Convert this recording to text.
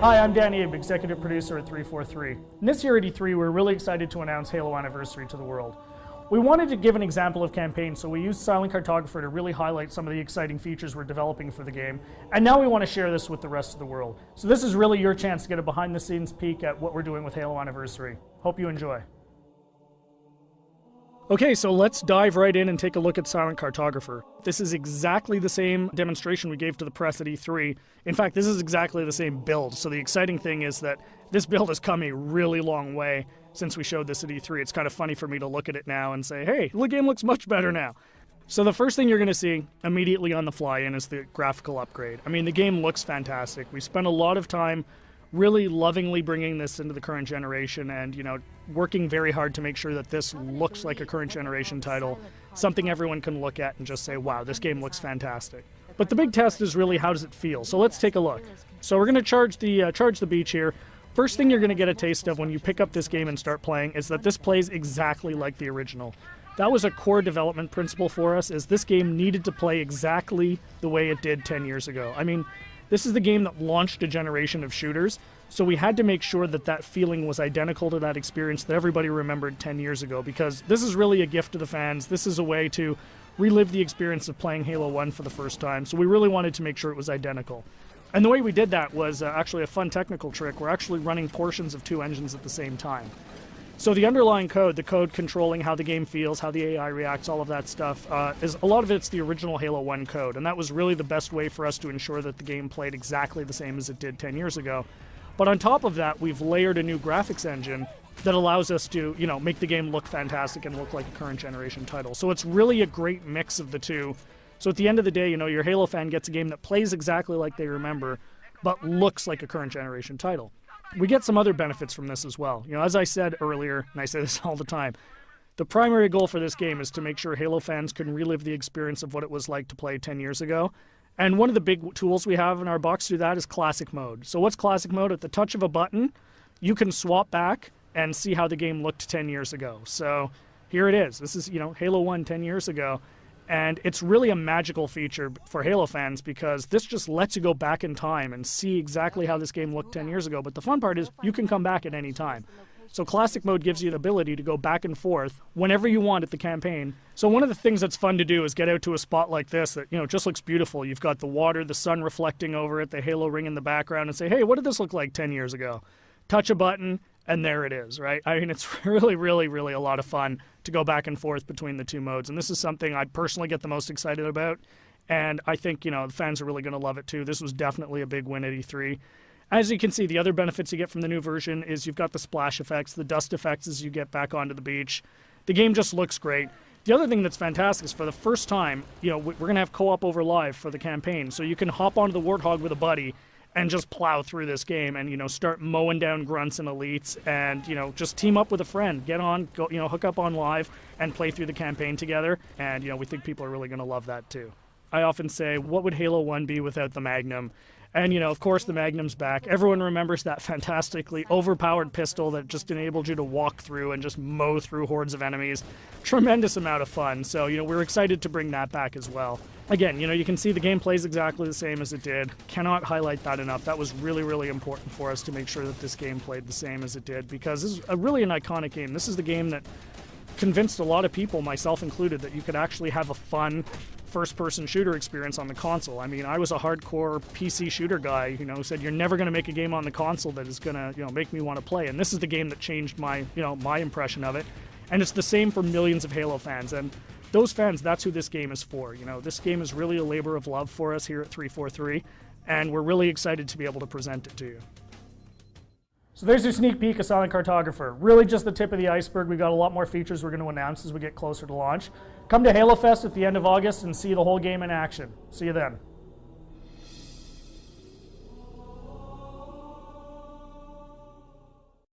Hi, I'm Dan Abe, executive producer at 343. And this year at E3, we're really excited to announce Halo Anniversary to the world. We wanted to give an example of campaign, so we used Silent Cartographer to really highlight some of the exciting features we're developing for the game. And now we want to share this with the rest of the world. So this is really your chance to get a behind-the-scenes peek at what we're doing with Halo Anniversary. Hope you enjoy. Okay, so let's dive right in and take a look at Silent Cartographer. This is exactly the same demonstration we gave to the press at E3. In fact, this is exactly the same build. So the exciting thing is that this build has come a really long way since we showed this at E3. It's kind of funny for me to look at it now and say, hey, the game looks much better now. So the first thing you're going to see immediately on the fly-in is the graphical upgrade. I mean, the game looks fantastic. We spent a lot of time really lovingly bringing this into the current generation and, you know, working very hard to make sure that this looks like a current generation title, something everyone can look at and just say, wow, this game looks fantastic. But the big test is really, how does it feel? So let's take a look. So we're going to charge the beach here. First thing you're going to get a taste of when you pick up this game and start playing is that this plays exactly like the original. That was a core development principle for us, is this game needed to play exactly the way it did 10 years ago. I mean, this is the game that launched a generation of shooters, so we had to make sure that that feeling was identical to that experience that everybody remembered 10 years ago, because this is really a gift to the fans. This is a way to relive the experience of playing Halo 1 for the first time, so we really wanted to make sure it was identical. And the way we did that was actually a fun technical trick. We're actually running portions of two engines at the same time. So the underlying code, the code controlling how the game feels, how the AI reacts, all of that stuff, is a lot of it's the original Halo 1 code, and that was really the best way for us to ensure that the game played exactly the same as it did 10 years ago. But on top of that, we've layered a new graphics engine that allows us to, you know, make the game look fantastic and look like a current generation title. So it's really a great mix of the two. So at the end of the day, you know, your Halo fan gets a game that plays exactly like they remember, but looks like a current generation title. We get some other benefits from this as well. You know, as I said earlier, and I say this all the time, the primary goal for this game is to make sure Halo fans can relive the experience of what it was like to play 10 years ago. And one of the big tools we have in our box to do that is Classic Mode. So what's Classic Mode? At the touch of a button, you can swap back and see how the game looked 10 years ago. So here it is. This is, you know, Halo 1 10 years ago. And it's really a magical feature for Halo fans because this just lets you go back in time and see exactly how this game looked 10 years ago. But the fun part is you can come back at any time. So Classic Mode gives you the ability to go back and forth whenever you want at the campaign. So one of the things that's fun to do is get out to a spot like this that, you know, just looks beautiful. You've got the water, the sun reflecting over it, the Halo ring in the background, and say, hey, what did this look like 10 years ago? Touch a button, and there it is, right? I mean, it's really, really, really a lot of fun to go back and forth between the two modes. And this is something I personally get the most excited about. And I think, you know, the fans are really going to love it too. This was definitely a big win at E3. As you can see, the other benefits you get from the new version is you've got the splash effects, the dust effects as you get back onto the beach. The game just looks great. The other thing that's fantastic is for the first time, you know, we're going to have co-op over live for the campaign. So you can hop onto the Warthog with a buddy and just plow through this game and, you know, start mowing down grunts and elites and, you know, just team up with a friend. Get on, go, you know, hook up on live and play through the campaign together. And, you know, we think people are really going to love that too. I often say, what would Halo 1 be without the Magnum? And, you know, of course, the Magnum's back. Everyone remembers that fantastically overpowered pistol that just enabled you to walk through and just mow through hordes of enemies. Tremendous amount of fun. So, you know, we're excited to bring that back as well. Again, you know, you can see the game plays exactly the same as it did. Cannot highlight that enough. That was really, really important for us to make sure that this game played the same as it did, because this is really an iconic game. This is the game that convinced a lot of people, myself included, that you could actually have a fun first-person shooter experience on the console. I mean, I was a hardcore PC shooter guy, you know, who said you're never going to make a game on the console that is going to, you know, make me want to play. And this is the game that changed my, you know, my impression of it. And it's the same for millions of Halo fans. And those fans, that's who this game is for. You know, this game is really a labor of love for us here at 343, and we're really excited to be able to present it to you. So there's your sneak peek of Silent Cartographer. Really just the tip of the iceberg. We've got a lot more features we're going to announce as we get closer to launch. Come to Halo Fest at the end of August and see the whole game in action. See you then.